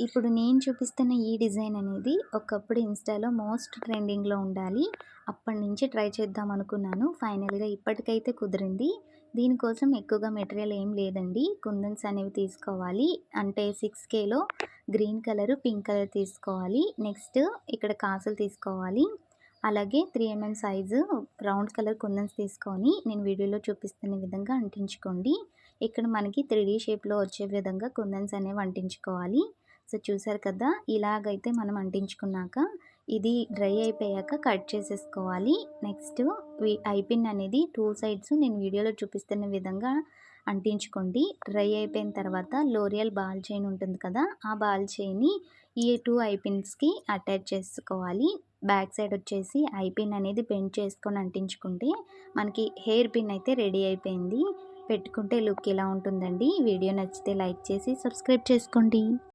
ఇప్పుడు నేను చూపిస్తున్న ఈ డిజైన్ అనేది ఒకప్పుడు ఇన్‌స్టాలో మోస్ట్ ట్రెండింగ్‌లో ఉండాలి. అప్పటినుంచి ట్రై చేద్దాం అనుకున్నాను. ఫైనల్‌గా ఇప్పటికైతే కుదిరింది. దీనికోసం ఎక్కువగా మెటీరియల్ ఏం లేదండి. కుందన్స్ అనేవి తీసుకోవాలి. అంటే 6Kలో గ్రీన్ కలర్, పింక్ కలర్ తీసుకోవాలి. నెక్స్ట్ ఇక్కడ కాసులు తీసుకోవాలి. అలాగే 3 ఎంఎం సైజు రౌండ్ కలర్ కుందన్స్ తీసుకొని నేను వీడియోలో చూపిస్తున్న విధంగా అంటించుకోండి. ఇక్కడ మనకి 3D షేప్‌లో వచ్చే విధంగా కుందన్స్ అనేవి అంటించుకోవాలి. సో, చూసారు కదా! ఇలాగైతే మనం అంటించుకున్నాక ఇది డ్రై అయిపోయాక కట్ చేసేసుకోవాలి. నెక్స్ట్ ఐపిన్ అనేది 2 సైడ్స్ నేను వీడియోలో చూపిస్తున్న విధంగా అంటించుకోండి. డ్రై అయిపోయిన తర్వాత లోరియల్ బాల్ చైన్ ఉంటుంది కదా! ఆ బాల్ చైన్‌ని ఈ 2 ఐపిన్స్‌కి అటాచ్ చేసుకోవాలి. బ్యాక్ సైడ్ వచ్చేసి ఐపిన్ అనేది బెండ్ చేసుకొని అంటించుకుంటే మనకి హెయిర్ పిన్ అయితే రెడీ అయిపోయింది. పెట్టుకుంటే లుక్ ఇలా ఉంటుందండి. వీడియో నచ్చితే లైక్ చేసి సబ్స్క్రైబ్ చేసుకోండి.